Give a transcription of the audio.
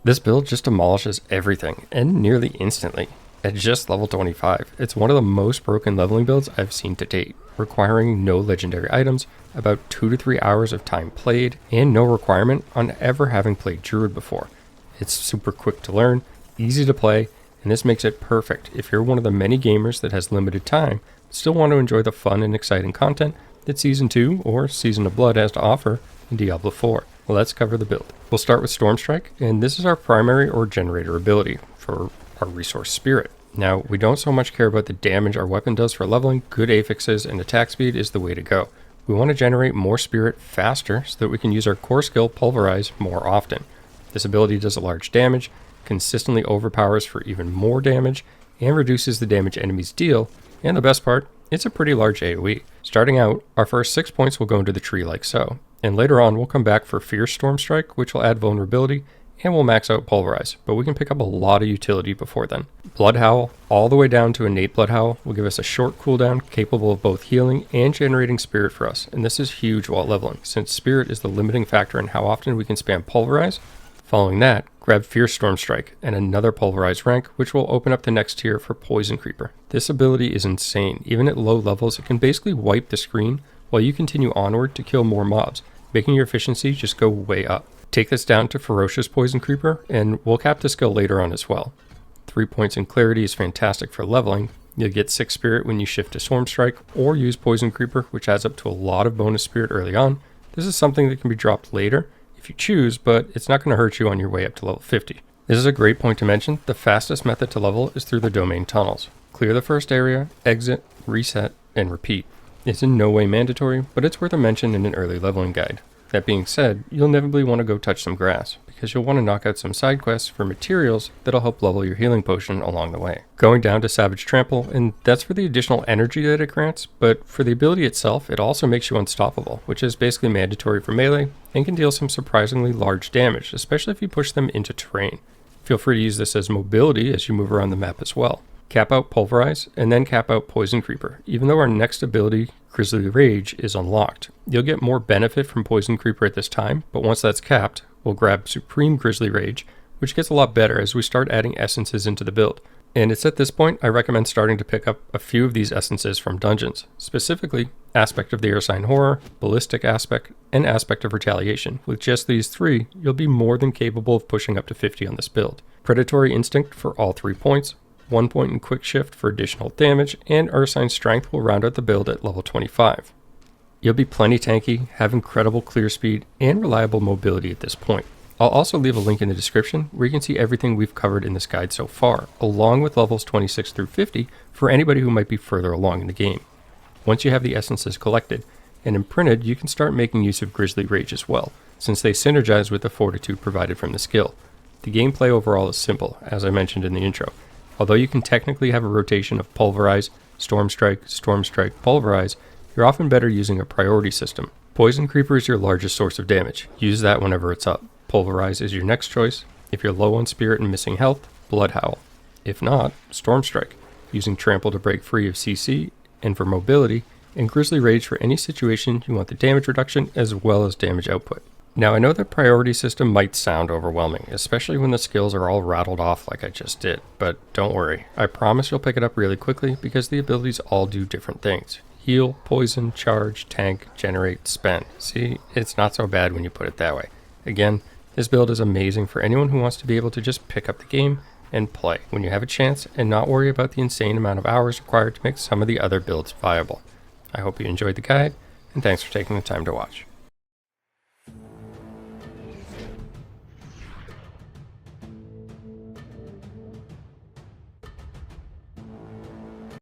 This build just demolishes everything, and nearly instantly. At just level 25, it's one of the most broken leveling builds I've seen to date, requiring no legendary items, about 2 to 3 hours of time played, and no requirement on ever having played Druid before. It's super quick to learn, easy to play, and this makes it perfect if you're one of the many gamers that has limited time, but still want to enjoy the fun and exciting content that Season 2 or Season of Blood has to offer in Diablo 4. Let's cover the build. We'll start with Stormstrike, and this is our primary or generator ability for our resource spirit. Now, we don't so much care about the damage our weapon does for leveling. Good affixes and attack speed is the way to go. We want to generate more spirit faster so that we can use our core skill Pulverize more often. This ability does a large damage, consistently overpowers for even more damage, and reduces the damage enemies deal, and the best part, it's a pretty large AoE. Starting out, our first 6 points will go into the tree like so, and later on we'll come back for Fierce Stormstrike, which will add vulnerability, and we'll max out Pulverize, but we can pick up a lot of utility before then. Blood Howl, all the way down to Innate Blood Howl, will give us a short cooldown capable of both healing and generating spirit for us, and this is huge while leveling, since spirit is the limiting factor in how often we can spam Pulverize. Following that, grab Fierce Stormstrike and another Pulverize rank, which will open up the next tier for Poison Creeper. This ability is insane. Even at low levels, it can basically wipe the screen while you continue onward to kill more mobs, making your efficiency just go way up. Take this down to Ferocious Poison Creeper, and we'll cap the skill later on as well. 3 points in Clarity is fantastic for leveling. You'll get 6 Spirit when you shift to Stormstrike, or use Poison Creeper, which adds up to a lot of bonus Spirit early on. This is something that can be dropped later if you choose, but it's not going to hurt you on your way up to level 50. This is a great point to mention. The fastest method to level is through the domain tunnels. Clear the first area, exit, reset, and repeat. It's in no way mandatory, but it's worth a mention in an early leveling guide. That being said, you'll inevitably want to go touch some grass, because you'll want to knock out some side quests for materials that'll help level your healing potion along the way. Going down to Savage Trample, and that's for the additional energy that it grants, but for the ability itself, it also makes you unstoppable, which is basically mandatory for melee, and can deal some surprisingly large damage, especially if you push them into terrain. Feel free to use this as mobility as you move around the map as well. Cap out Pulverize, and then cap out Poison Creeper, even though our next ability, Grizzly Rage, is unlocked. You'll get more benefit from Poison Creeper at this time, but once that's capped, we'll grab Supreme Grizzly Rage, which gets a lot better as we start adding essences into the build. And it's at this point I recommend starting to pick up a few of these essences from dungeons, specifically Aspect of the Air Sign Horror, Ballistic Aspect, and Aspect of Retaliation. With just these 3, you'll be more than capable of pushing up to 50 on this build. Predatory Instinct for all 3 points, 1 point in Quick Shift for additional damage, and Ursine Strength will round out the build at level 25. You'll be plenty tanky, have incredible clear speed, and reliable mobility at this point. I'll also leave a link in the description where you can see everything we've covered in this guide so far, along with levels 26 through 50 for anybody who might be further along in the game. Once you have the essences collected and imprinted, you can start making use of Grizzly Rage as well, since they synergize with the fortitude provided from the skill. The gameplay overall is simple, as I mentioned in the intro. Although you can technically have a rotation of Pulverize, Stormstrike, Stormstrike, Pulverize, you're often better using a priority system. Poison Creeper is your largest source of damage. Use that whenever it's up. Pulverize is your next choice. If you're low on spirit and missing health, Blood Howl. If not, Stormstrike, using Trample to break free of CC and for mobility, and Grizzly Rage for any situation you want the damage reduction as well as damage output. Now I know that priority system might sound overwhelming, especially when the skills are all rattled off like I just did, but don't worry, I promise you'll pick it up really quickly because the abilities all do different things. Heal, poison, charge, tank, generate, spend. See, it's not so bad when you put it that way. Again, this build is amazing for anyone who wants to be able to just pick up the game and play when you have a chance and not worry about the insane amount of hours required to make some of the other builds viable. I hope you enjoyed the guide, and thanks for taking the time to watch.